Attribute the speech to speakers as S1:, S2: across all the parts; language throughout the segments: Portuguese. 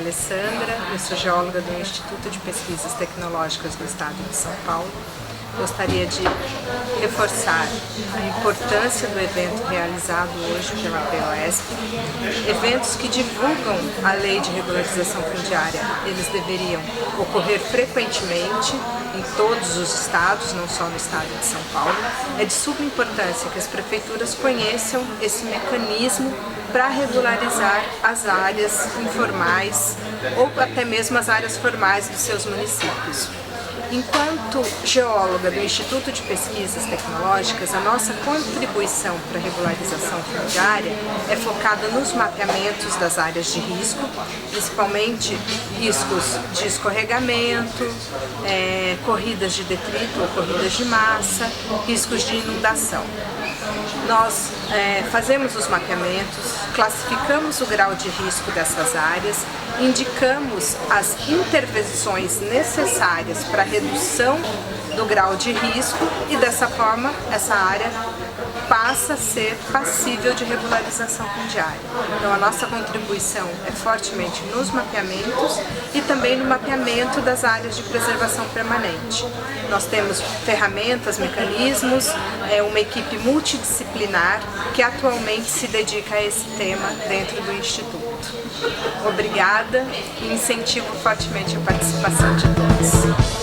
S1: Alessandra, eu sou geóloga do Instituto de Pesquisas Tecnológicas do Estado de São Paulo. Gostaria de reforçar a importância do evento realizado hoje pela POSP. Eventos que divulgam a Lei de Regularização Fundiária, eles deveriam ocorrer frequentemente em todos os estados, não só no estado de São Paulo. É de suma importância que as prefeituras conheçam esse mecanismo para regularizar as áreas informais ou até mesmo as áreas formais dos seus municípios. Enquanto geóloga do Instituto de Pesquisas Tecnológicas, a nossa contribuição para a regularização fundiária é focada nos mapeamentos das áreas de risco, principalmente riscos de escorregamento, corridas de detrito ou corridas de massa, riscos de inundação. Nós fazemos os mapeamentos, classificamos o grau de risco dessas áreas, indicamos as intervenções necessárias para a redução do grau de risco e dessa forma essa área passa a ser passível de regularização fundiária. Então a nossa contribuição é fortemente nos mapeamentos e também no mapeamento das áreas de preservação permanente. Nós temos ferramentas, mecanismos, uma equipe multidisciplinar que atualmente se dedica a esse tema dentro do Instituto. Obrigada e incentivo fortemente a participação de todos.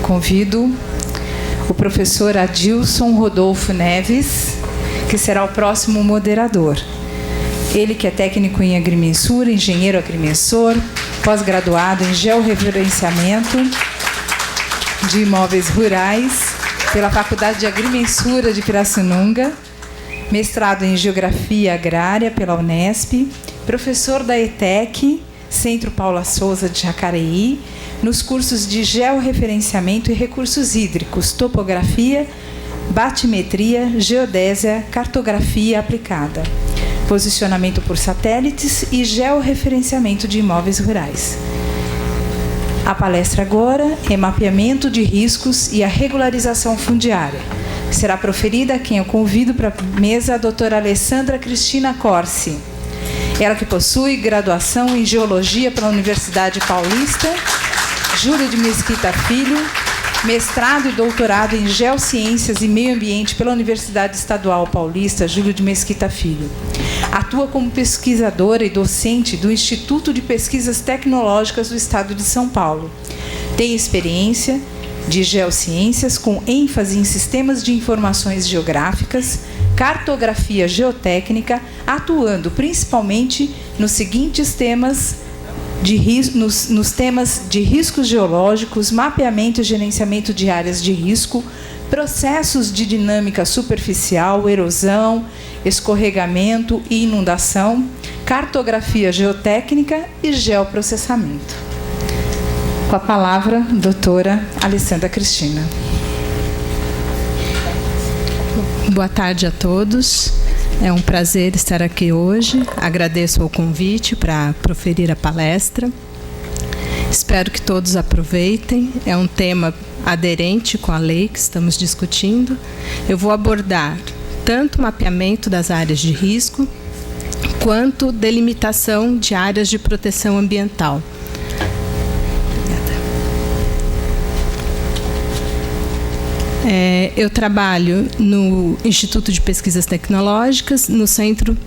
S2: Convido o professor Adilson Rodolfo Neves, que será o próximo moderador. Ele que é técnico em agrimensura, engenheiro agrimensor, pós-graduado em georreferenciamento de imóveis rurais pela Faculdade de Agrimensura de Pirassununga, mestrado em geografia agrária pela Unesp, professor da ETEC, Centro Paula Souza de Jacareí, nos cursos de georreferenciamento e recursos hídricos, topografia, batimetria, geodésia, cartografia aplicada, posicionamento por satélites e georreferenciamento de imóveis rurais. A palestra agora é mapeamento de riscos e a regularização fundiária. Será proferida a quem eu convido para a mesa a doutora Alessandra Cristina Corsi. Ela que possui graduação em Geologia pela Universidade Paulista, Júlio de Mesquita Filho, mestrado e doutorado em Geociências e Meio Ambiente pela Universidade Estadual Paulista, Júlio de Mesquita Filho. Atua como pesquisadora e docente do Instituto de Pesquisas Tecnológicas do Estado de São Paulo. Tem experiência de geociências com ênfase em sistemas de informações geográficas, cartografia geotécnica, atuando principalmente nos seguintes temas nos temas de riscos geológicos, mapeamento e gerenciamento de áreas de risco, processos de dinâmica superficial, erosão, escorregamento e inundação, cartografia geotécnica e geoprocessamento. Com a palavra, doutora Alessandra Cristina.
S3: Boa tarde a todos. É um prazer estar aqui hoje. Agradeço o convite para proferir a palestra. Espero que todos aproveitem. É um tema aderente com a lei que estamos discutindo. Eu vou abordar tanto o mapeamento das áreas de risco, quanto delimitação de áreas de proteção ambiental. Eu trabalho no Instituto de Pesquisas Tecnológicas, no Centro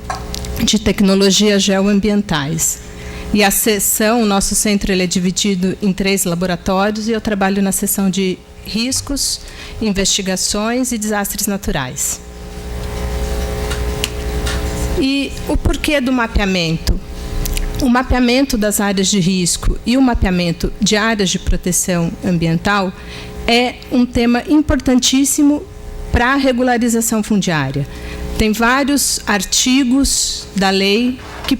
S3: de Tecnologias Geoambientais. E a seção, o nosso centro, ele é dividido em 3 laboratórios e eu trabalho na seção de riscos, investigações e desastres naturais. E o porquê do mapeamento? O mapeamento das áreas de risco e o mapeamento de áreas de proteção ambiental é um tema importantíssimo para a regularização fundiária. Tem vários artigos da lei que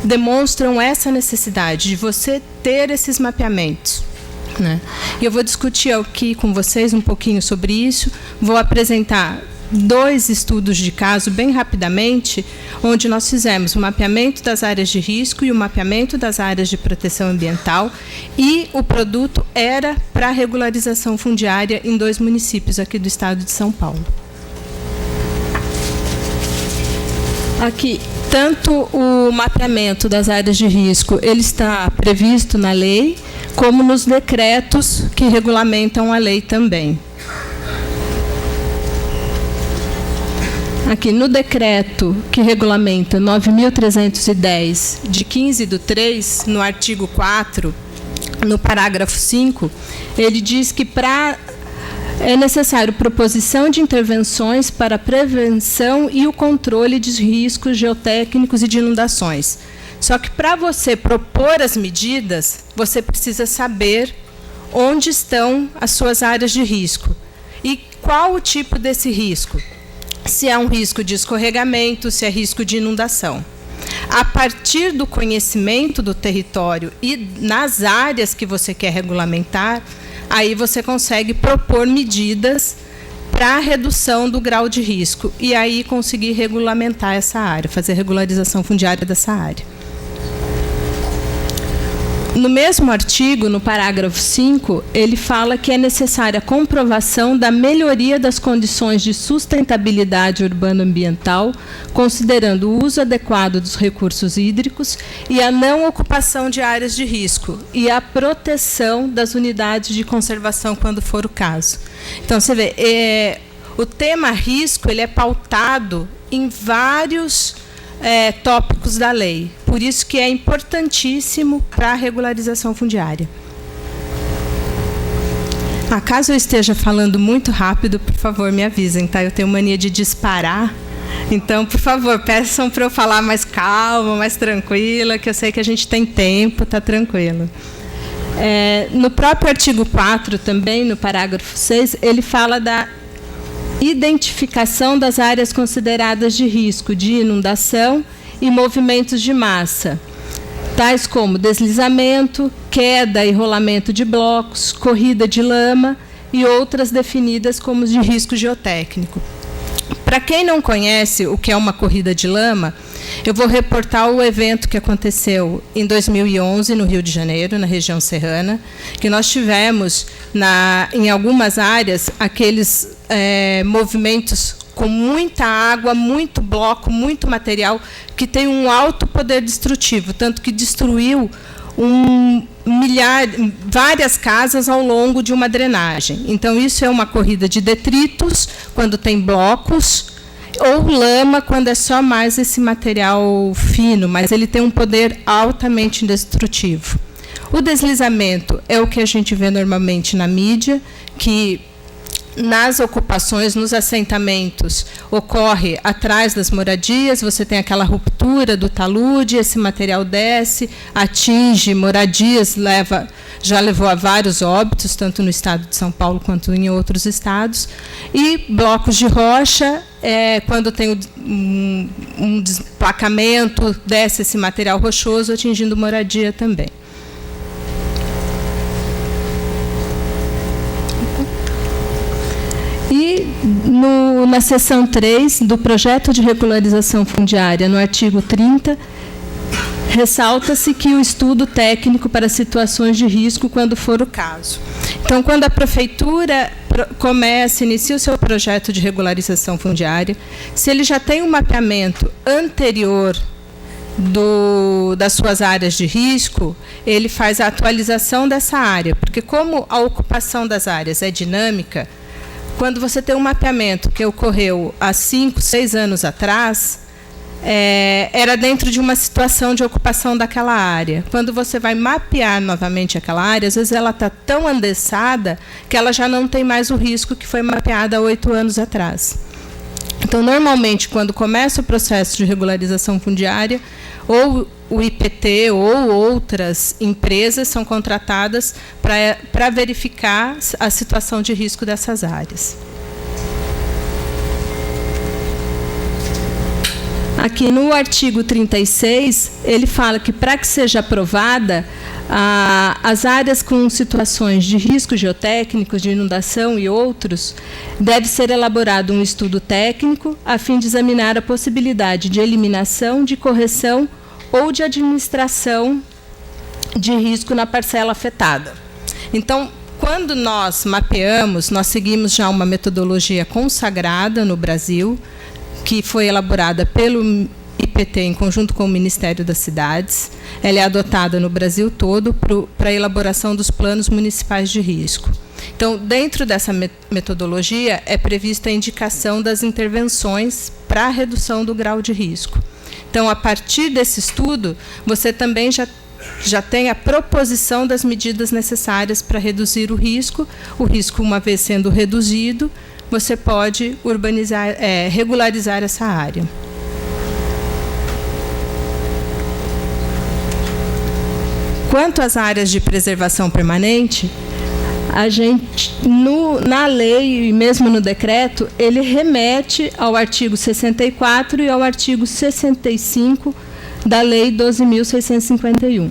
S3: demonstram essa necessidade de você ter esses mapeamentos, né? E eu vou discutir aqui com vocês um pouquinho sobre isso, vou apresentar 2 estudos de caso, bem rapidamente, onde nós fizemos o mapeamento das áreas de risco e o mapeamento das áreas de proteção ambiental, e o produto era para regularização fundiária em 2 municípios aqui do estado de São Paulo. Aqui, tanto o mapeamento das áreas de risco, ele está previsto na lei, como nos decretos que regulamentam a lei também. Aqui, no decreto que regulamenta 9.310, de 15/3, no artigo 4, no parágrafo 5, ele diz que é necessário proposição de intervenções para a prevenção e o controle de riscos geotécnicos e de inundações. Só que, para você propor as medidas, você precisa saber onde estão as suas áreas de risco e qual o tipo desse risco. Se é um risco de escorregamento, se é risco de inundação. A partir do conhecimento do território e nas áreas que você quer regulamentar, aí você consegue propor medidas para a redução do grau de risco e aí conseguir regulamentar essa área, fazer regularização fundiária dessa área. No mesmo artigo, no parágrafo 5, ele fala que é necessária a comprovação da melhoria das condições de sustentabilidade urbano-ambiental, considerando o uso adequado dos recursos hídricos e a não ocupação de áreas de risco e a proteção das unidades de conservação, quando for o caso. Então, você vê, o tema risco ele é pautado em vários tópicos da lei. Por isso que é importantíssimo para a regularização fundiária. Caso eu esteja falando muito rápido, por favor, me avisem, tá? Eu tenho mania de disparar. Então, por favor, peçam para eu falar mais calma, mais tranquila, que eu sei que a gente tem tempo, tá tranquilo. No próprio artigo 4, também, no parágrafo 6, ele fala da identificação das áreas consideradas de risco de inundação e movimentos de massa, tais como deslizamento, queda e rolamento de blocos, corrida de lama e outras definidas como de risco geotécnico. Para quem não conhece o que é uma corrida de lama, eu vou reportar o evento que aconteceu em 2011 no Rio de Janeiro, na região serrana, que nós tivemos em algumas áreas aqueles movimentos com muita água, muito bloco, muito material, que tem um alto poder destrutivo, tanto que destruiu várias casas ao longo de uma drenagem. Então, isso é uma corrida de detritos, quando tem blocos, ou lama, quando é só mais esse material fino, mas ele tem um poder altamente destrutivo. O deslizamento é o que a gente vê normalmente na mídia, que nas ocupações, nos assentamentos, ocorre atrás das moradias, você tem aquela ruptura do talude, esse material desce, atinge moradias, já levou a vários óbitos, tanto no estado de São Paulo quanto em outros estados. E blocos de rocha, quando tem um desplacamento, desce esse material rochoso, atingindo moradia também. E na seção 3 do projeto de regularização fundiária, no artigo 30, ressalta-se que o estudo técnico para situações de risco, quando for o caso. Então, quando a prefeitura inicia o seu projeto de regularização fundiária, se ele já tem um mapeamento anterior das suas áreas de risco, ele faz a atualização dessa área, porque como a ocupação das áreas é dinâmica, quando você tem um mapeamento que ocorreu há 5, 6 anos atrás, era dentro de uma situação de ocupação daquela área. Quando você vai mapear novamente aquela área, às vezes ela está tão andessada que ela já não tem mais o risco que foi mapeada há 8 anos atrás. Então, normalmente, quando começa o processo de regularização fundiária, ou o IPT ou outras empresas são contratadas para verificar a situação de risco dessas áreas. Aqui no artigo 36, ele fala que, para que seja aprovada, as áreas com situações de risco geotécnico, de inundação e outros, deve ser elaborado um estudo técnico a fim de examinar a possibilidade de eliminação, de correção ou de administração de risco na parcela afetada. Então, quando nós mapeamos, nós seguimos já uma metodologia consagrada no Brasil, que foi elaborada pelo IPT em conjunto com o Ministério das Cidades. Ela é adotada no Brasil todo para a elaboração dos planos municipais de risco. Então, dentro dessa metodologia, é prevista a indicação das intervenções para a redução do grau de risco. Então, a partir desse estudo, você também já tem a proposição das medidas necessárias para reduzir o risco. O risco, uma vez sendo reduzido, você pode regularizar essa área. Quanto às áreas de preservação permanente, a gente, na lei e mesmo no decreto, ele remete ao artigo 64 e ao artigo 65 da Lei 12.651.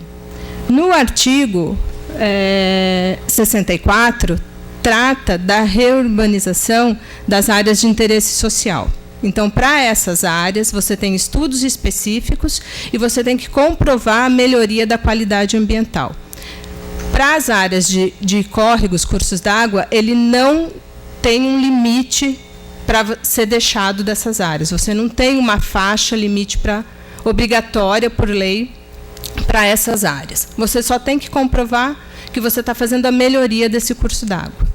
S3: No artigo 64, trata da reurbanização das áreas de interesse social. Então, para essas áreas, você tem estudos específicos e você tem que comprovar a melhoria da qualidade ambiental. Para as áreas de córregos, cursos d'água, ele não tem um limite para ser deixado dessas áreas. Você não tem uma faixa limite obrigatória por lei para essas áreas. Você só tem que comprovar que você está fazendo a melhoria desse curso d'água.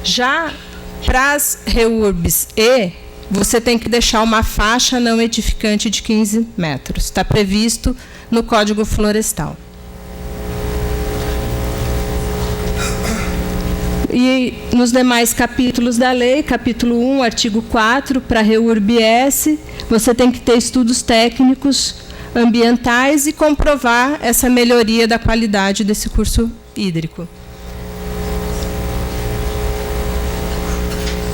S3: Já para as REURBs você tem que deixar uma faixa não edificante de 15 metros. Está previsto no Código Florestal. E nos demais capítulos da lei, capítulo 1, artigo 4, para a REURB-S, você tem que ter estudos técnicos ambientais e comprovar essa melhoria da qualidade desse curso hídrico.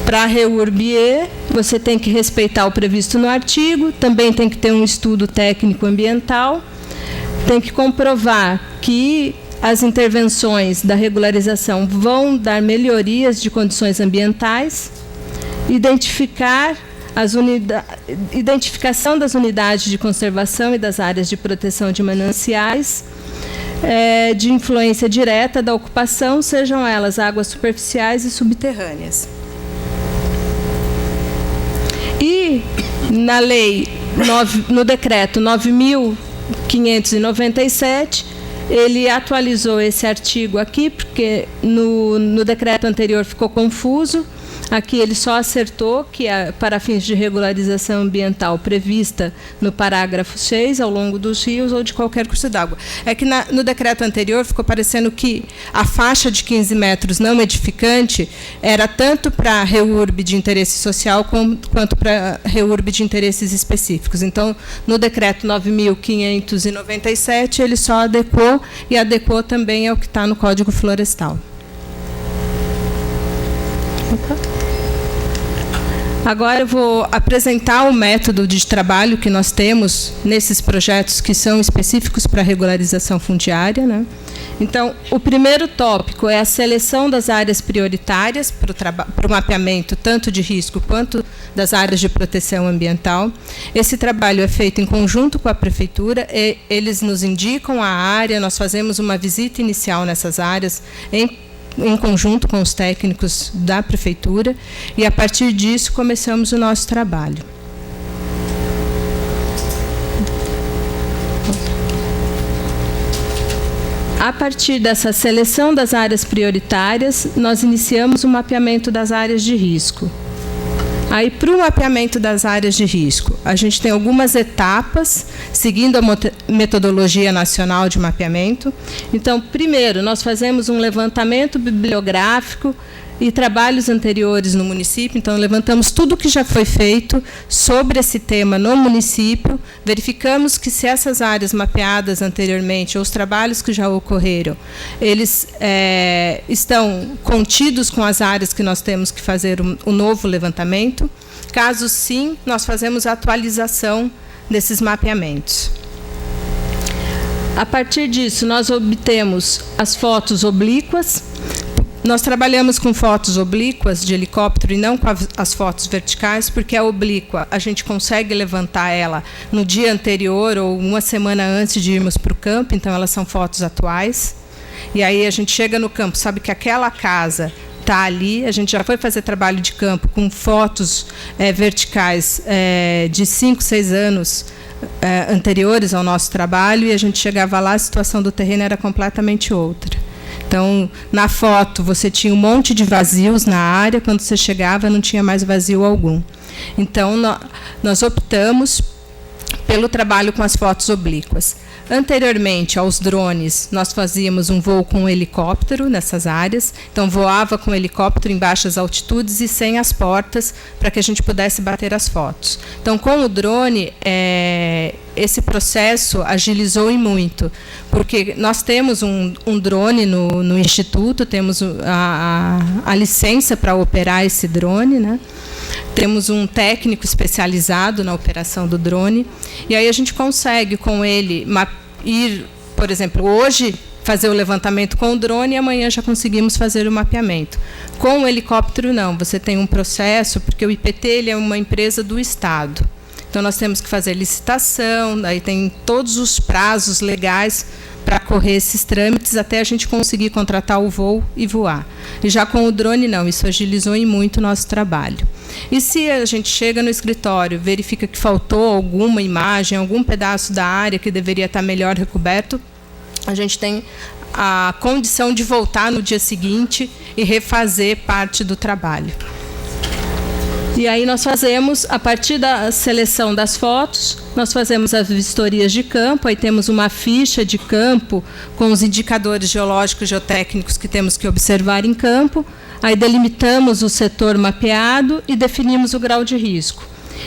S3: Para a REURB-E, você tem que respeitar o previsto no artigo, também tem que ter um estudo técnico ambiental, tem que comprovar que as intervenções da regularização vão dar melhorias de condições ambientais, identificação das unidades de conservação e das áreas de proteção de mananciais, de influência direta da ocupação, sejam elas águas superficiais e subterrâneas. E na lei, no decreto 9.597, ele atualizou esse artigo aqui, porque no decreto anterior ficou confuso. Aqui ele só acertou que, para fins de regularização ambiental prevista no parágrafo 6, ao longo dos rios ou de qualquer curso d'água. É que no decreto anterior ficou parecendo que a faixa de 15 metros não edificante era tanto para a REURB de interesse social quanto para a REURB de interesses específicos. Então, no decreto 9.597, ele só adequou e adequou também ao que está no Código Florestal. Agora eu vou apresentar o método de trabalho que nós temos nesses projetos que são específicos para a regularização fundiária, né? Então, o primeiro tópico é a seleção das áreas prioritárias para o mapeamento tanto de risco quanto das áreas de proteção ambiental. Esse trabalho é feito em conjunto com a Prefeitura, eles nos indicam a área, nós fazemos uma visita inicial nessas áreas em conjunto com os técnicos da Prefeitura, e, a partir disso, começamos o nosso trabalho. A partir dessa seleção das áreas prioritárias, nós iniciamos o mapeamento das áreas de risco. Aí, para o mapeamento das áreas de risco, a gente tem algumas etapas, seguindo a metodologia nacional de mapeamento. Então, primeiro, nós fazemos um levantamento bibliográfico e trabalhos anteriores no município. Então, levantamos tudo o que já foi feito sobre esse tema no município, verificamos que, se essas áreas mapeadas anteriormente, ou os trabalhos que já ocorreram, eles estão contidos com as áreas que nós temos que fazer um novo levantamento. Caso sim, nós fazemos a atualização desses mapeamentos. A partir disso, nós obtemos as fotos oblíquas. Nós trabalhamos com fotos oblíquas de helicóptero e não com as fotos verticais, porque a oblíqua a gente consegue levantar ela no dia anterior ou uma semana antes de irmos para o campo, então elas são fotos atuais. E aí a gente chega no campo, sabe que aquela casa está ali, a gente já foi fazer trabalho de campo com fotos verticais de 5, 6 anos anteriores ao nosso trabalho, e a gente chegava lá, a situação do terreno era completamente outra. Então, na foto, você tinha um monte de vazios na área, quando você chegava, não tinha mais vazio algum. Então, nós optamos pelo trabalho com as fotos oblíquas. Anteriormente aos drones, nós fazíamos um voo com um helicóptero nessas áreas. Então, voava com o helicóptero em baixas altitudes e sem as portas, para que a gente pudesse bater as fotos. Então, com o drone, esse processo agilizou e muito, porque nós temos um drone no Instituto, temos a licença para operar esse drone, né? Temos um técnico especializado na operação do drone, e aí a gente consegue com ele ir, por exemplo, hoje fazer o levantamento com o drone e amanhã já conseguimos fazer o mapeamento. Com o helicóptero não, você tem um processo, porque o IPT ele é uma empresa do Estado. Então nós temos que fazer licitação, aí tem todos os prazos legais para correr esses trâmites até a gente conseguir contratar o voo e voar. E já com o drone, não, isso agilizou em muito o nosso trabalho. E se a gente chega no escritório, verifica que faltou alguma imagem, algum pedaço da área que deveria estar melhor recoberto, a gente tem a condição de voltar no dia seguinte e refazer parte do trabalho. E aí nós fazemos, a partir da seleção das fotos, nós fazemos as vistorias de campo, aí temos uma ficha de campo com os indicadores geológicos e geotécnicos que temos que observar em campo, aí delimitamos o setor mapeado e definimos o grau de risco.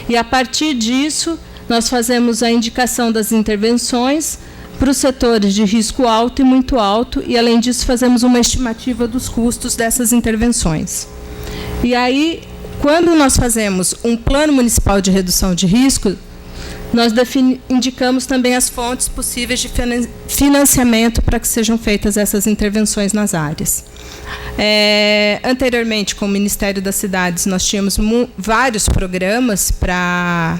S3: E, a partir disso, nós fazemos a indicação das intervenções para os setores de risco alto e muito alto, e, além disso, fazemos uma estimativa dos custos dessas intervenções. E aí, quando nós fazemos um plano municipal de redução de risco, nós indicamos também as fontes possíveis de financiamento para que sejam feitas essas intervenções nas áreas. Anteriormente, com o Ministério das Cidades, nós tínhamos vários programas para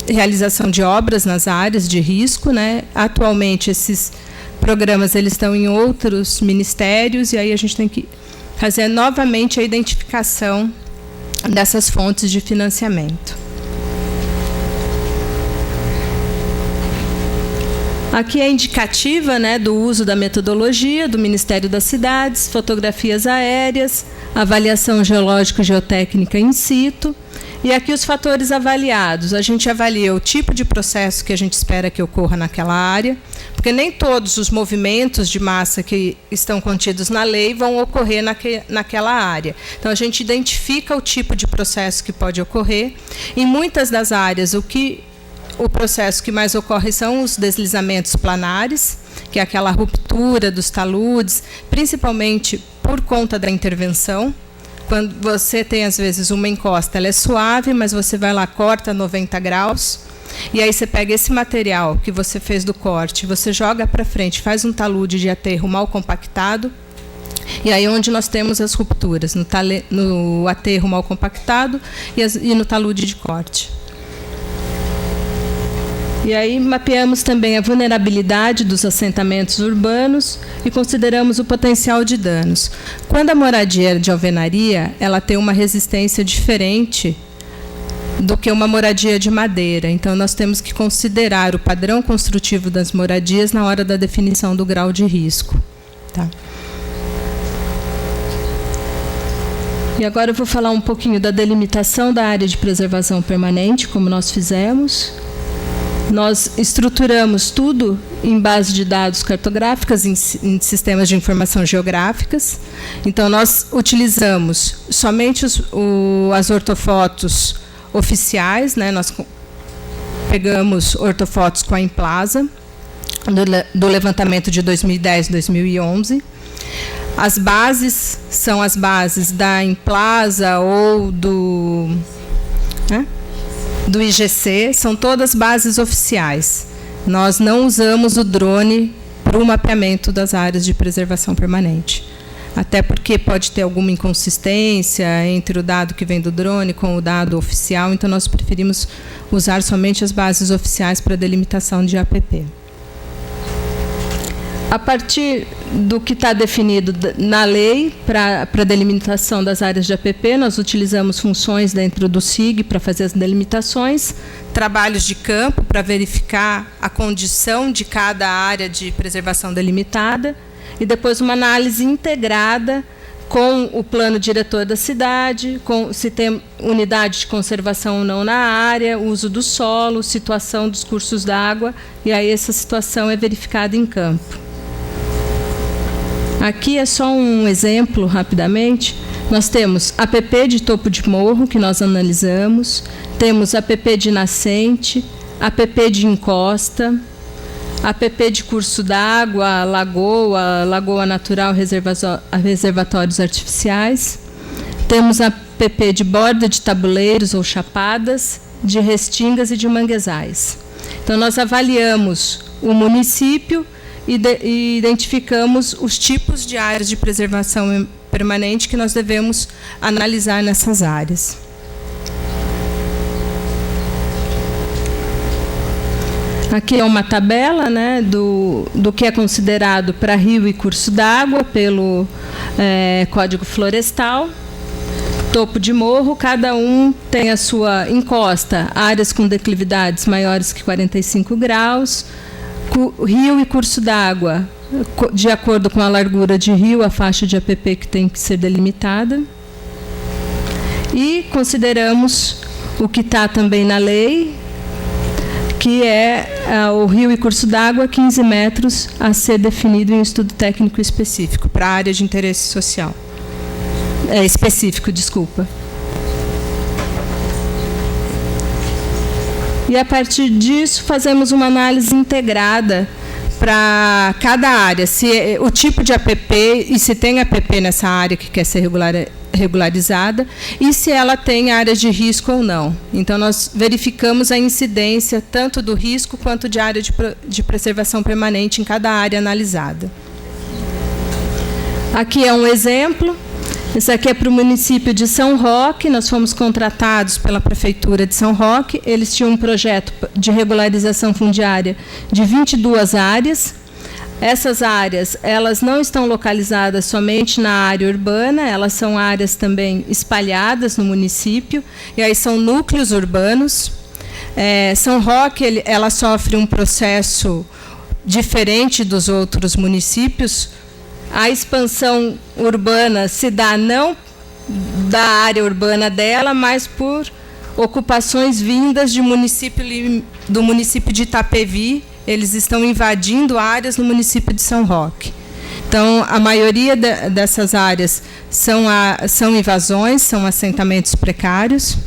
S3: realização de obras nas áreas de risco, né? Atualmente, esses programas eles estão em outros ministérios, e aí a gente tem que fazer novamente a identificação dessas fontes de financiamento. Aqui é indicativa, né, do uso da metodologia do Ministério das Cidades, fotografias aéreas, avaliação geológica e geotécnica in situ. E aqui os fatores avaliados. A gente avalia o tipo de processo que a gente espera que ocorra naquela área, porque nem todos os movimentos de massa que estão contidos na lei vão ocorrer naquela área. Então, a gente identifica o tipo de processo que pode ocorrer. Em muitas das áreas, o processo que mais ocorre são os deslizamentos planares, que é aquela ruptura dos taludes, principalmente por conta da intervenção. Quando você tem, às vezes, uma encosta, ela é suave, mas você vai lá, corta 90 graus, e aí você pega esse material que você fez do corte, você joga para frente, faz um talude de aterro mal compactado, e aí onde nós temos as rupturas, no aterro mal compactado e no talude de corte. E aí mapeamos também a vulnerabilidade dos assentamentos urbanos e consideramos o potencial de danos. Quando a moradia é de alvenaria, ela tem uma resistência diferente do que uma moradia de madeira. Então, nós temos que considerar o padrão construtivo das moradias na hora da definição do grau de risco. Tá? E agora eu vou falar um pouquinho da delimitação da área de preservação permanente, como nós fizemos. Nós estruturamos tudo em base de dados cartográficas, em sistemas de informação geográficas. Então, nós utilizamos somente as ortofotos oficiais, né? Nós pegamos ortofotos com a Implaza, do levantamento de 2010 e 2011. As bases são as bases da Implaza ou do... do IGC, são todas bases oficiais. Nós não usamos o drone para o mapeamento das áreas de preservação permanente. Até porque pode ter alguma inconsistência entre o dado que vem do drone com o dado oficial, então nós preferimos usar somente as bases oficiais para delimitação de APP. A partir do que está definido na lei para a delimitação das áreas de APP, nós utilizamos funções dentro do SIG para fazer as delimitações, trabalhos de campo para verificar a condição de cada área de preservação delimitada, e depois uma análise integrada com o plano diretor da cidade, com se tem unidade de conservação ou não na área, uso do solo, situação dos cursos d'água, e aí essa situação é verificada em campo. Aqui é só um exemplo, rapidamente. Nós temos APP de topo de morro, que nós analisamos, temos APP de nascente, APP de encosta, APP de curso d'água, lagoa natural, reservatórios artificiais. Temos APP de borda de tabuleiros ou chapadas, de restingas e de manguezais. Então, nós avaliamos o município e identificamos os tipos de áreas de preservação permanente que nós devemos analisar nessas áreas. Aqui é uma tabela, né, do que é considerado para rio e curso d'água pelo Código Florestal. Topo de morro, cada um tem a sua encosta, áreas com declividades maiores que 45 graus, rio e curso d'água, de acordo com a largura de rio, a faixa de APP que tem que ser delimitada. E consideramos o que está também na lei, que é o rio e curso d'água, 15 metros, a ser definido em estudo técnico específico, para a área de interesse social. Específico, desculpa. E, a partir disso, fazemos uma análise integrada para cada área, se o tipo de APP e se tem APP nessa área que quer ser regularizada e se ela tem áreas de risco ou não. Então, nós verificamos a incidência tanto do risco quanto de área de preservação permanente em cada área analisada. Aqui é um exemplo. Esse aqui é para o município de São Roque. Nós fomos contratados pela Prefeitura de São Roque. Eles tinham um projeto de regularização fundiária de 22 áreas. Essas áreas, elas não estão localizadas somente na área urbana, elas são áreas também espalhadas no município, e aí são núcleos urbanos. São Roque, ela sofre um processo diferente dos outros municípios. A expansão urbana se dá não da área urbana dela, mas por ocupações vindas do município de Itapevi. Eles estão invadindo áreas no município de São Roque. Então, a maioria dessas áreas são invasões, são assentamentos precários.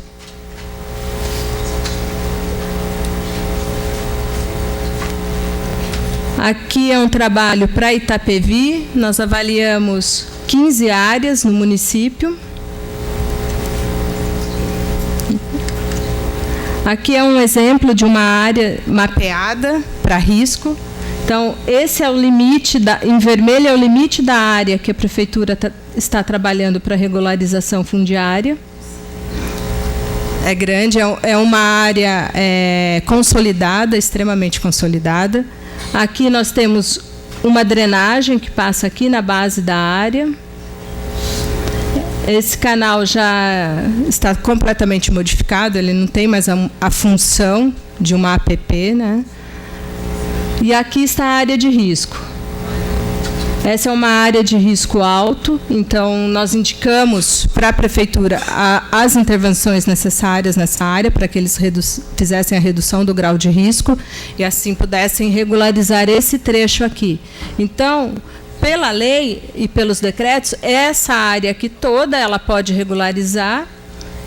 S3: Aqui é um trabalho para Itapevi. Nós avaliamos 15 áreas no município. Aqui é um exemplo de uma área mapeada para risco. Então, esse é o limite, em vermelho é o limite da área que a Prefeitura está trabalhando para regularização fundiária. É grande, é uma área consolidada, extremamente consolidada. Aqui nós temos uma drenagem que passa aqui na base da área. Esse canal já está completamente modificado, ele não tem mais a função de uma APP, né? E aqui está a área de risco. Essa é uma área de risco alto, então nós indicamos para a Prefeitura as intervenções necessárias nessa área para que eles fizessem a redução do grau de risco e assim pudessem regularizar esse trecho aqui. Então, pela lei e pelos decretos, essa área aqui toda ela pode regularizar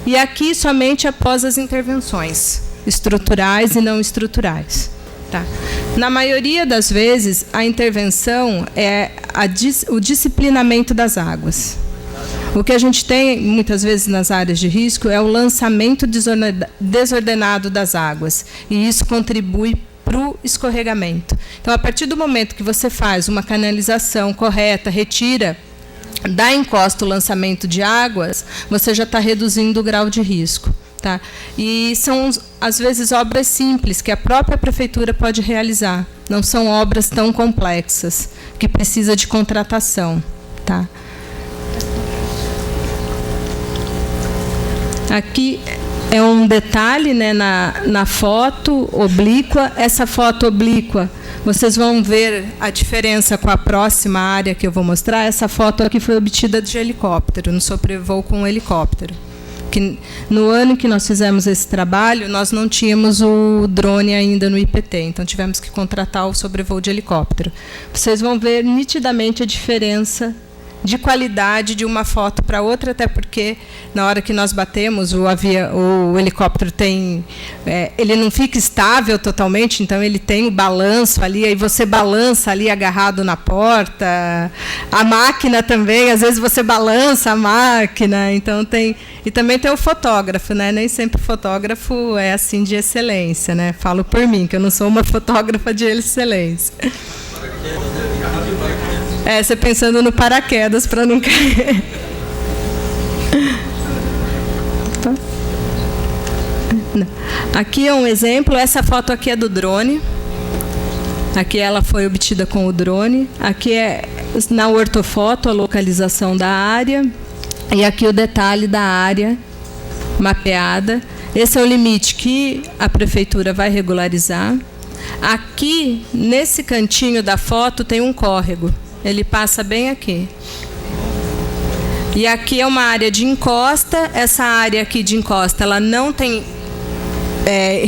S3: e aqui somente após as intervenções estruturais e não estruturais. Tá? Na maioria das vezes, a intervenção é o disciplinamento das águas. O que a gente tem, muitas vezes, nas áreas de risco é o lançamento desordenado das águas. E isso contribui para o escorregamento. Então, a partir do momento que você faz uma canalização correta, retira da encosta o lançamento de águas, você já está reduzindo o grau de risco. Tá? E são, às vezes, obras simples que a própria prefeitura pode realizar. Não são obras tão complexas, que precisa de contratação. Tá? Aqui é um detalhe, né, na foto oblíqua. Essa foto oblíqua, vocês vão ver a diferença com a próxima área que eu vou mostrar. Essa foto aqui foi obtida de helicóptero, no sobrevoo com um helicóptero. Que no ano que nós fizemos esse trabalho, nós não tínhamos o drone ainda no IPT, então tivemos que contratar o sobrevoo de helicóptero. Vocês vão ver nitidamente a diferença de qualidade de uma foto para outra, até porque na hora que nós batemos, o helicóptero tem, ele não fica estável totalmente, então ele tem o balanço ali, aí você balança ali agarrado na porta, a máquina também, às vezes você balança a máquina, então tem, e também tem o fotógrafo, né? Nem sempre o fotógrafo é assim de excelência, né? Falo por mim, que eu não sou uma fotógrafa de excelência. Você pensando no paraquedas para não cair. Aqui é um exemplo. Essa foto aqui é do drone. Aqui ela foi obtida com o drone. Aqui é na ortofoto a localização da área. E aqui o detalhe da área mapeada. Esse é o limite que a prefeitura vai regularizar. Aqui, nesse cantinho da foto, tem um córrego. Ele passa bem aqui. E aqui é uma área de encosta. Essa área aqui de encosta, ela não tem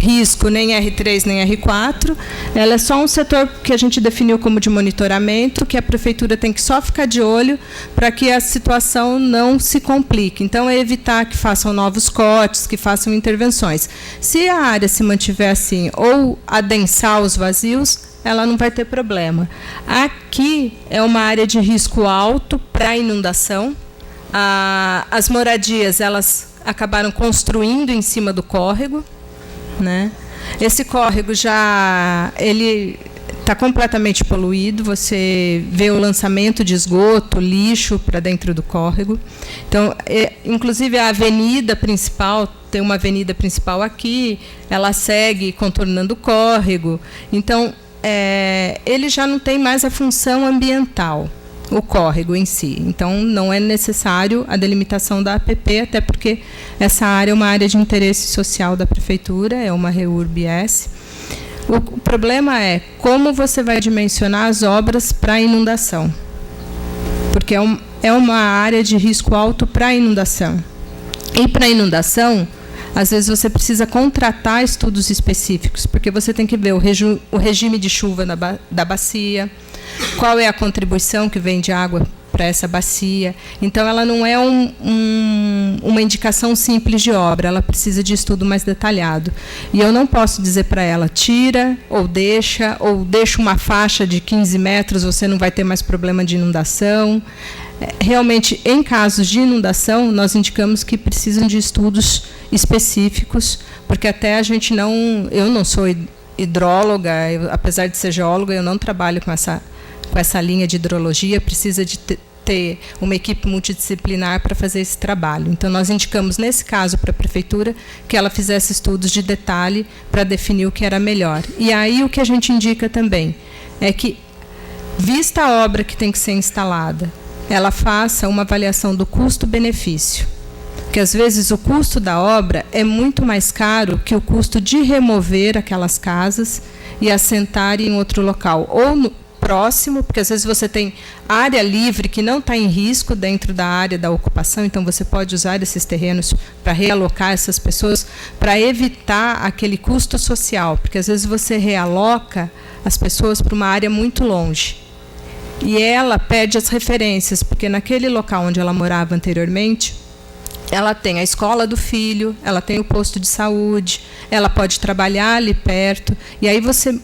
S3: risco nem R3 nem R4. Ela é só um setor que a gente definiu como de monitoramento, que a prefeitura tem que só ficar de olho para que a situação não se complique. Então, é evitar que façam novos cortes, que façam intervenções. Se a área se mantiver assim, ou adensar os vazios, ela não vai ter problema. Aqui é uma área de risco alto para inundação. As moradias, elas acabaram construindo em cima do córrego, né? Esse córrego já ele está completamente poluído. Você vê o lançamento de esgoto, lixo para dentro do córrego. Então, inclusive a avenida principal, tem uma avenida principal aqui, ela segue contornando o córrego. Então, ele já não tem mais a função ambiental, o córrego em si. Então, não é necessário a delimitação da APP, até porque essa área é uma área de interesse social da prefeitura, é uma REURB-S. O problema é como você vai dimensionar as obras para inundação, porque é uma área de risco alto para inundação. E para inundação, às vezes você precisa contratar estudos específicos, porque você tem que ver o regime de chuva da bacia, qual é a contribuição que vem de água para essa bacia. Então, ela não é uma indicação simples de obra, ela precisa de estudo mais detalhado. E eu não posso dizer para ela, tira ou deixa uma faixa de 15 metros, você não vai ter mais problema de inundação. Realmente, em casos de inundação, nós indicamos que precisam de estudos específicos, porque até a gente não... Eu não sou hidróloga, apesar de ser geóloga, eu não trabalho com essa linha de hidrologia, precisa de ter uma equipe multidisciplinar para fazer esse trabalho. Então, nós indicamos, nesse caso, para a prefeitura, que ela fizesse estudos de detalhe para definir o que era melhor. E aí, o que a gente indica também é que, vista a obra que tem que ser instalada, ela faça uma avaliação do custo-benefício. Porque, às vezes, o custo da obra é muito mais caro que o custo de remover aquelas casas e assentar em outro local. Ou no próximo, porque, às vezes, você tem área livre que não está em risco dentro da área da ocupação, então você pode usar esses terrenos para realocar essas pessoas, para evitar aquele custo social. Porque, às vezes, você realoca as pessoas para uma área muito longe. E ela perde as referências, porque naquele local onde ela morava anteriormente, ela tem a escola do filho, ela tem o posto de saúde, ela pode trabalhar ali perto, e aí você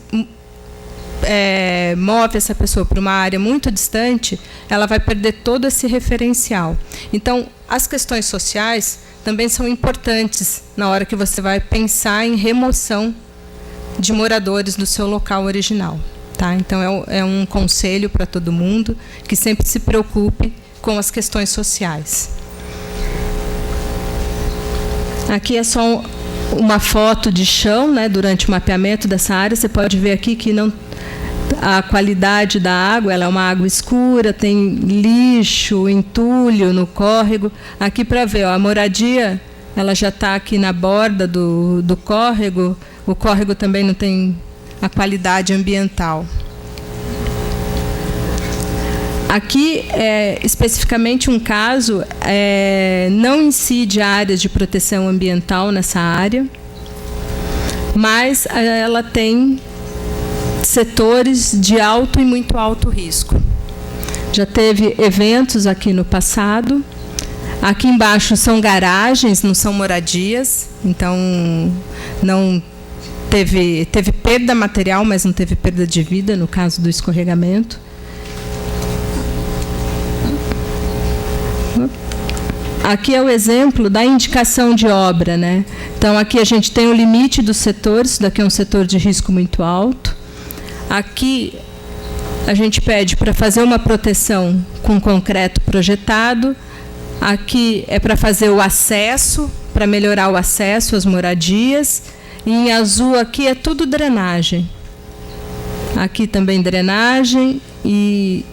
S3: move essa pessoa para uma área muito distante, ela vai perder todo esse referencial. Então, as questões sociais também são importantes na hora que você vai pensar em remoção de moradores do seu local original. Tá? Então, é um conselho para todo mundo que sempre se preocupe com as questões sociais. Aqui é só uma foto de chão, né, durante o mapeamento dessa área. Você pode ver aqui que a qualidade da água, ela é uma água escura, tem lixo, entulho no córrego. Aqui para ver, ó, a moradia, ela já está aqui na borda do córrego. O córrego também não tem a qualidade ambiental. Aqui, especificamente um caso, não incide áreas de proteção ambiental nessa área, mas ela tem setores de alto e muito alto risco. Já teve eventos aqui no passado. Aqui embaixo são garagens, não são moradias, então não teve perda material, mas não teve perda de vida no caso do escorregamento. Aqui é o exemplo da indicação de obra, né? Então, aqui a gente tem o limite dos setores, isso daqui é um setor de risco muito alto. Aqui a gente pede para fazer uma proteção com concreto projetado. Aqui é para fazer o acesso, para melhorar o acesso às moradias. E em azul aqui é tudo drenagem. Aqui também drenagem e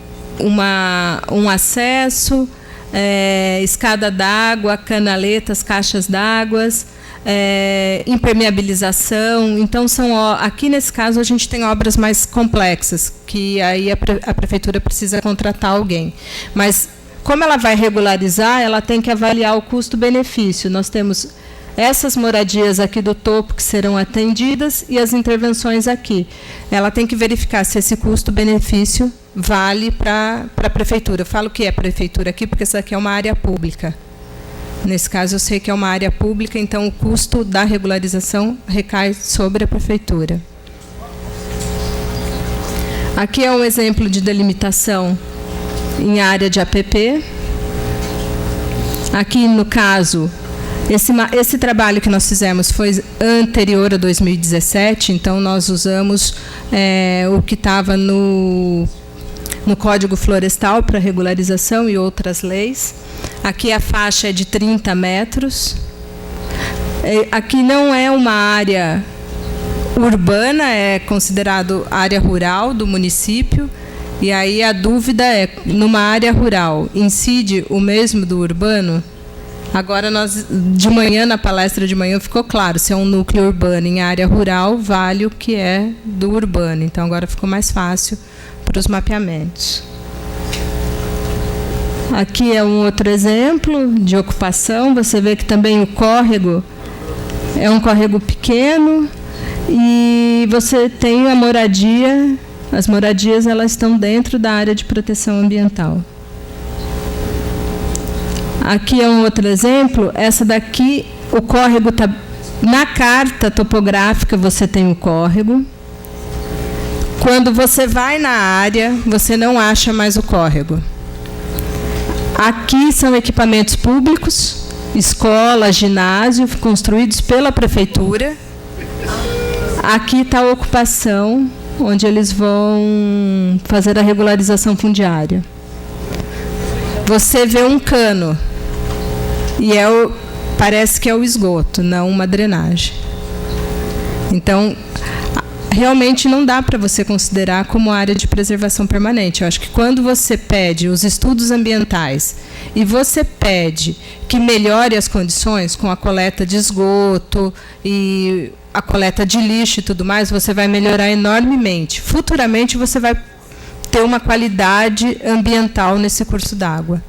S3: um acesso, escada d'água, canaletas, caixas d'água, impermeabilização. Então, aqui nesse caso a gente tem obras mais complexas, que aí a prefeitura precisa contratar alguém. Mas, como ela vai regularizar, ela tem que avaliar o custo-benefício. Nós temos essas moradias aqui do topo que serão atendidas e as intervenções aqui. Ela tem que verificar se esse custo-benefício vale para a prefeitura. Eu falo que é prefeitura aqui porque essa aqui é uma área pública. Nesse caso, eu sei que é uma área pública, então o custo da regularização recai sobre a prefeitura. Aqui é um exemplo de delimitação em área de APP. Aqui, no caso, esse trabalho que nós fizemos foi anterior a 2017, então nós usamos o que estava no Código Florestal para regularização e outras leis. Aqui a faixa é de 30 metros. Aqui não é uma área urbana, é considerado área rural do município. E aí a dúvida é, numa área rural, incide o mesmo do urbano? Agora, de manhã, na palestra de manhã, ficou claro, se é um núcleo urbano em área rural, vale o que é do urbano. Então, agora ficou mais fácil para os mapeamentos. Aqui é um outro exemplo de ocupação. Você vê que também o córrego é um córrego pequeno e você tem a moradia. As moradias, elas estão dentro da área de proteção ambiental. Aqui é um outro exemplo. Essa daqui, o córrego está... Na carta topográfica, você tem o córrego. Quando você vai na área, você não acha mais o córrego. Aqui são equipamentos públicos, escola, ginásio, construídos pela prefeitura. Aqui está a ocupação, onde eles vão fazer a regularização fundiária. Você vê um cano, e parece que é o esgoto, não uma drenagem. Então, realmente não dá para você considerar como área de preservação permanente. Eu acho que quando você pede os estudos ambientais e você pede que melhore as condições com a coleta de esgoto e a coleta de lixo e tudo mais, você vai melhorar enormemente. Futuramente, você vai ter uma qualidade ambiental nesse curso d'água.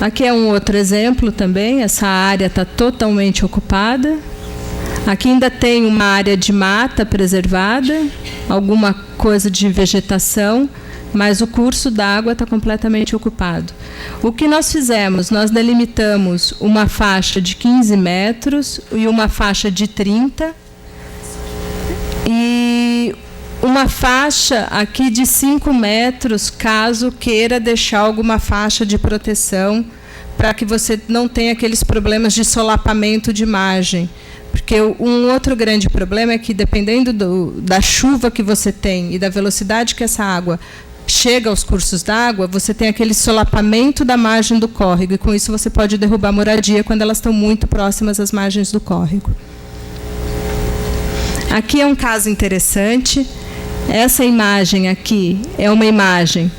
S3: Aqui é um outro exemplo também. Essa área está totalmente ocupada. Aqui ainda tem uma área de mata preservada, alguma coisa de vegetação, mas o curso d'água está completamente ocupado. O que nós fizemos? Nós delimitamos uma faixa de 15 metros e uma faixa de 30. E uma faixa aqui de 5 metros, caso queira deixar alguma faixa de proteção, para que você não tenha aqueles problemas de solapamento de margem. Porque um outro grande problema é que, dependendo da chuva que você tem e da velocidade que essa água chega aos cursos d'água, você tem aquele solapamento da margem do córrego, e com isso você pode derrubar a moradia quando elas estão muito próximas às margens do córrego. Aqui é um caso interessante. Essa imagem aqui é uma imagem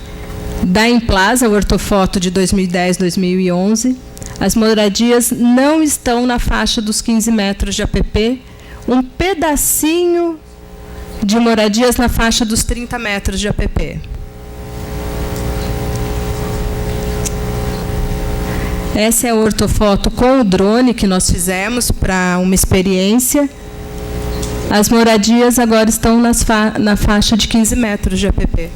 S3: da Emplaza, o ortofoto de 2010-2011. As moradias não estão na faixa dos 15 metros de APP, um pedacinho de moradias na faixa dos 30 metros de APP. Essa é a ortofoto com o drone que nós fizemos para uma experiência. As moradias agora estão na faixa de 15 metros de APP.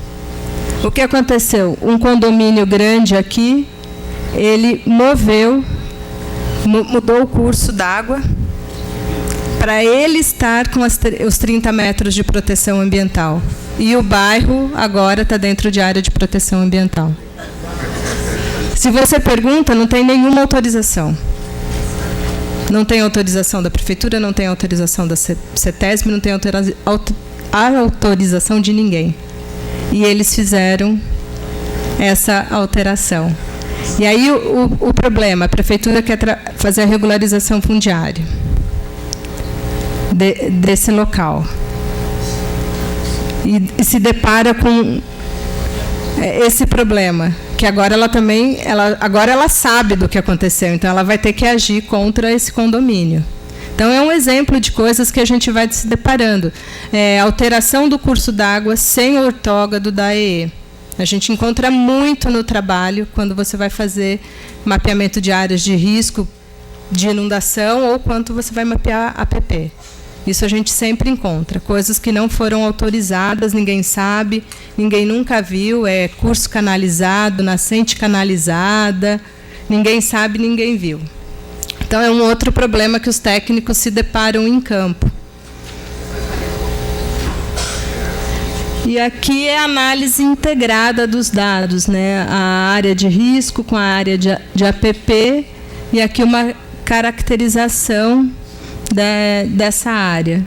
S3: O que aconteceu? Um condomínio grande aqui, ele mudou o curso d'água para ele estar com os 30 metros de proteção ambiental. E o bairro agora está dentro de área de proteção ambiental. Se você pergunta, não tem nenhuma autorização. Não tem autorização da prefeitura, não tem autorização da CETESB, não tem autorização de ninguém. E eles fizeram essa alteração. E aí o problema, a prefeitura quer fazer a regularização fundiária desse local. E se depara com esse problema, que agora ela sabe do que aconteceu, então ela vai ter que agir contra esse condomínio. Então é um exemplo de coisas que a gente vai se deparando. Alteração do curso d'água sem ortógado da EE. A gente encontra muito no trabalho quando você vai fazer mapeamento de áreas de risco de inundação ou quando você vai mapear APP. Isso a gente sempre encontra. Coisas que não foram autorizadas, ninguém sabe, ninguém nunca viu, curso canalizado, nascente canalizada, ninguém sabe, ninguém viu. Então é um outro problema que os técnicos se deparam em campo. E aqui é a análise integrada dos dados, né? A área de risco com a área de APP, e aqui uma caracterização dessa área.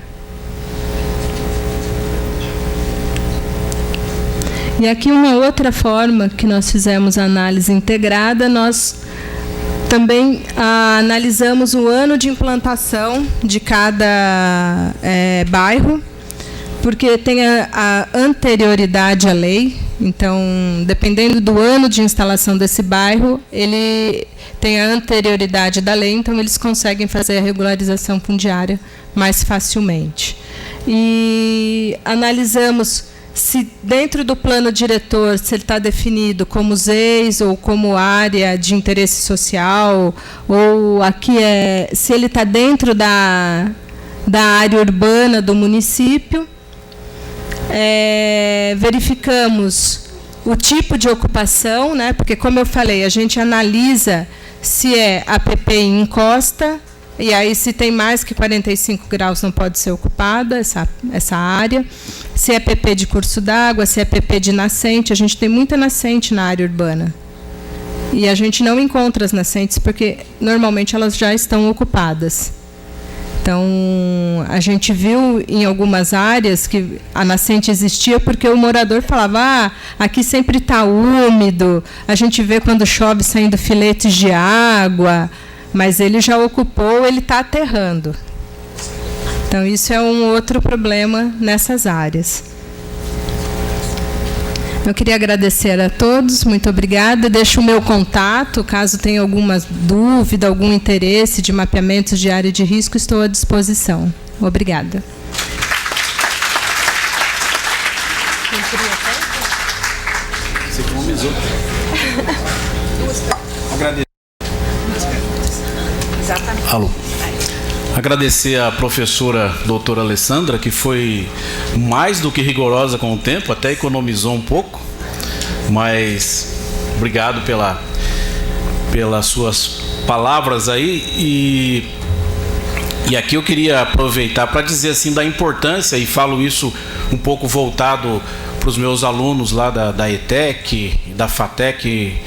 S3: E aqui uma outra forma que nós fizemos a análise integrada, nós também analisamos o ano de implantação de cada bairro, porque tem a anterioridade à lei. Então, dependendo do ano de instalação desse bairro, ele tem a anterioridade da lei, então eles conseguem fazer a regularização fundiária mais facilmente. E analisamos se dentro do plano diretor, se ele está definido como ZEIS ou como área de interesse social, ou aqui se ele está dentro da área urbana do município. Verificamos o tipo de ocupação, né? Porque, como eu falei, a gente analisa se é APP em encosta, e aí se tem mais que 45 graus não pode ser ocupada essa área. Se é APP de curso d'água, se é APP de nascente. A gente tem muita nascente na área urbana. E a gente não encontra as nascentes porque, normalmente, elas já estão ocupadas. Então, a gente viu em algumas áreas que a nascente existia porque o morador falava, aqui sempre está úmido, a gente vê quando chove saindo filetes de água, mas ele já ocupou, ele está aterrando. Então, isso é um outro problema nessas áreas. Eu queria agradecer a todos, muito obrigada. Deixo o meu contato, caso tenha alguma dúvida, algum interesse de mapeamentos de área de risco, estou à disposição. Obrigada.
S4: Você economizou. Exatamente. Alô. Agradecer à professora doutora Alessandra, que foi mais do que rigorosa com o tempo, até economizou um pouco, mas obrigado pelas suas palavras aí. E E aqui eu queria aproveitar para dizer assim da importância, e falo isso um pouco voltado para os meus alunos lá da ETEC, da FATEC,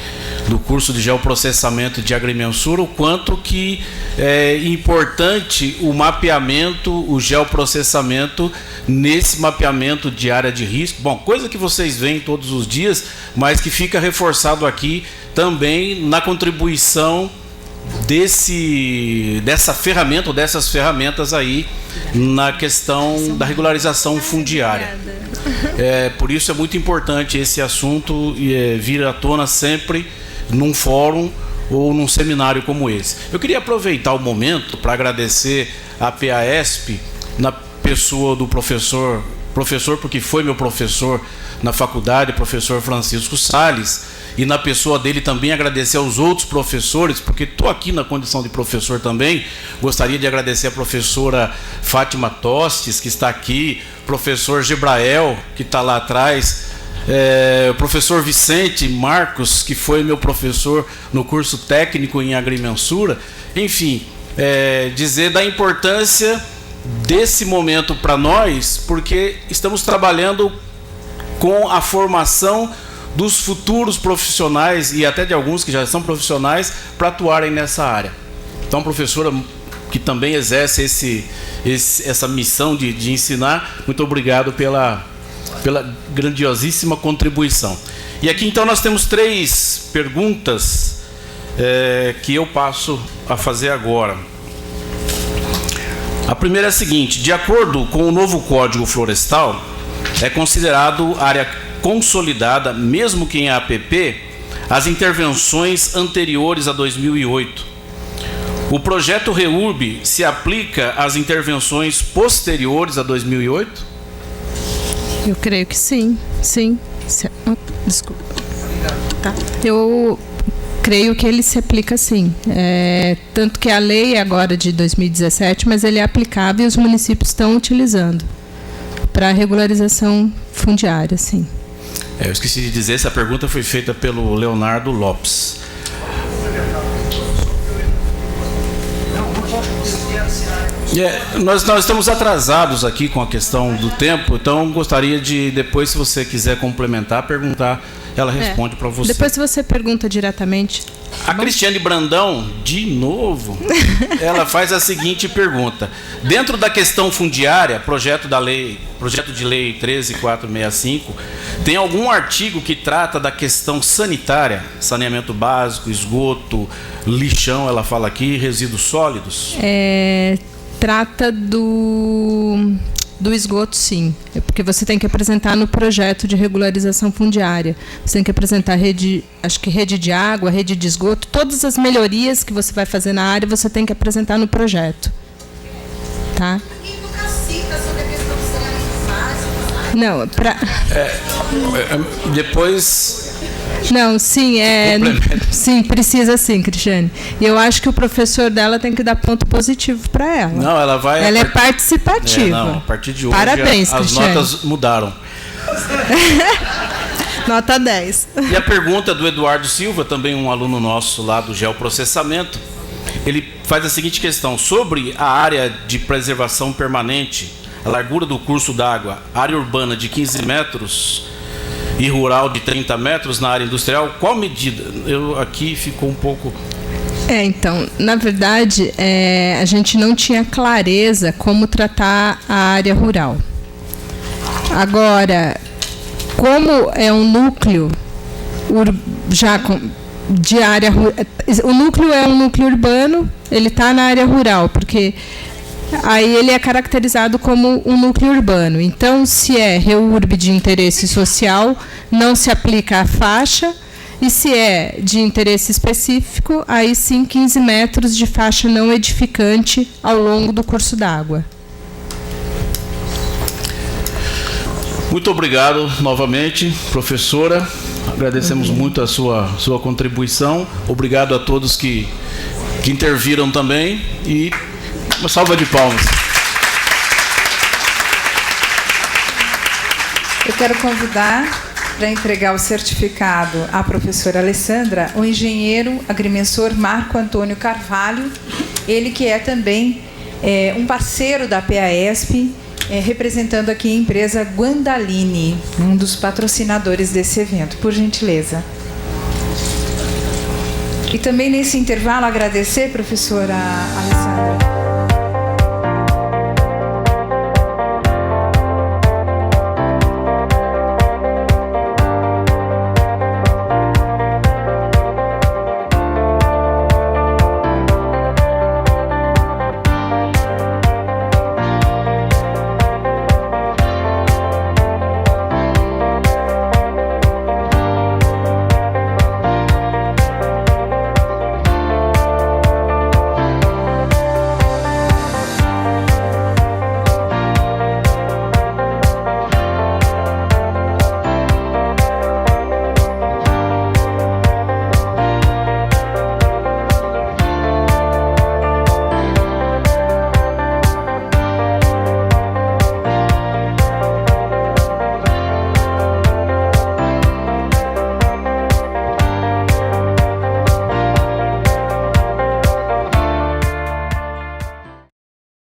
S4: do curso de geoprocessamento de agrimensura, o quanto que é importante o mapeamento, o geoprocessamento nesse mapeamento de área de risco. Bom, coisa que vocês veem todos os dias, mas que fica reforçado aqui também na contribuição dessa ferramenta ou dessas ferramentas aí na questão da regularização fundiária. Por isso é muito importante esse assunto vir à tona sempre num fórum ou num seminário como esse. Eu queria aproveitar o momento para agradecer a PAESP, na pessoa do professor porque foi meu professor na faculdade, professor Francisco Salles, e na pessoa dele também agradecer aos outros professores, porque estou aqui na condição de professor também. Gostaria de agradecer a professora Fátima Tostes, que está aqui, professor Gebrael, que está lá atrás, o professor Vicente Marcos, que foi meu professor no curso técnico em agrimensura. Enfim, dizer da importância desse momento para nós, porque estamos trabalhando com a formação dos futuros profissionais e até de alguns que já são profissionais para atuarem nessa área. Então, professora que também exerce essa missão de ensinar, muito obrigado pela grandiosíssima contribuição. E aqui então nós temos 3 perguntas que eu passo a fazer agora. A primeira é a seguinte: de acordo com o novo Código Florestal, é considerado área consolidada, mesmo que em APP, as intervenções anteriores a 2008. O projeto REURB se aplica às intervenções posteriores a 2008?
S3: Eu creio que sim, sim. Desculpa. Tá. Eu creio que ele se aplica sim. Tanto que a lei é agora de 2017, mas ele é aplicável e os municípios estão utilizando para regularização fundiária, sim.
S4: Eu esqueci de dizer, essa pergunta foi feita pelo Leonardo Lopes. Nós estamos atrasados aqui com a questão do tempo, então gostaria de, depois, se você quiser complementar, perguntar, ela responde para você.
S3: Depois, se você pergunta diretamente.
S4: A Cristiane Brandão, de novo, ela faz a seguinte pergunta: dentro da questão fundiária, projeto de lei 13465, tem algum artigo que trata da questão sanitária, saneamento básico, esgoto, lixão, ela fala aqui, resíduos sólidos?
S3: Trata do esgoto, sim, porque você tem que apresentar no projeto de regularização fundiária. Você tem que apresentar rede de água, rede de esgoto, todas as melhorias que você vai fazer na área, você tem que apresentar no projeto. Tá?
S5: E nunca cita sobre a questão do saneamento básico?
S3: Não,
S4: depois...
S3: Não, sim, sim, precisa sim, Cristiane. E eu acho que o professor dela tem que dar ponto positivo para ela.
S4: Não, ela vai...
S3: Ela é participativa.
S4: A partir de hoje,
S3: parabéns,
S4: as
S3: Cristiane.
S4: notas mudaram.
S3: Nota 10.
S4: E a pergunta do Eduardo Silva, também um aluno nosso lá do geoprocessamento, ele faz a seguinte questão: sobre a área de preservação permanente, a largura do curso d'água, área urbana de 15 metros e rural de 30 metros na área industrial, qual medida? Aqui ficou um pouco...
S3: Então, na verdade, a gente não tinha clareza como tratar a área rural. Agora, como é um núcleo de área... O núcleo é um núcleo urbano, ele está na área rural, porque... Aí ele é caracterizado como um núcleo urbano. Então, se é REURB de interesse social, não se aplica a faixa. E se é de interesse específico, aí sim 15 metros de faixa não edificante ao longo do curso d'água.
S4: Muito obrigado novamente, professora. Agradecemos muito a sua contribuição. Obrigado a todos que interviram também. E uma salva de palmas.
S2: Eu quero convidar para entregar o certificado à professora Alessandra o engenheiro agrimensor Marco Antônio Carvalho, ele que é também um parceiro da PAESP, representando aqui a empresa Guandaline, um dos patrocinadores desse evento. Por gentileza. E também nesse intervalo agradecer, professora Alessandra,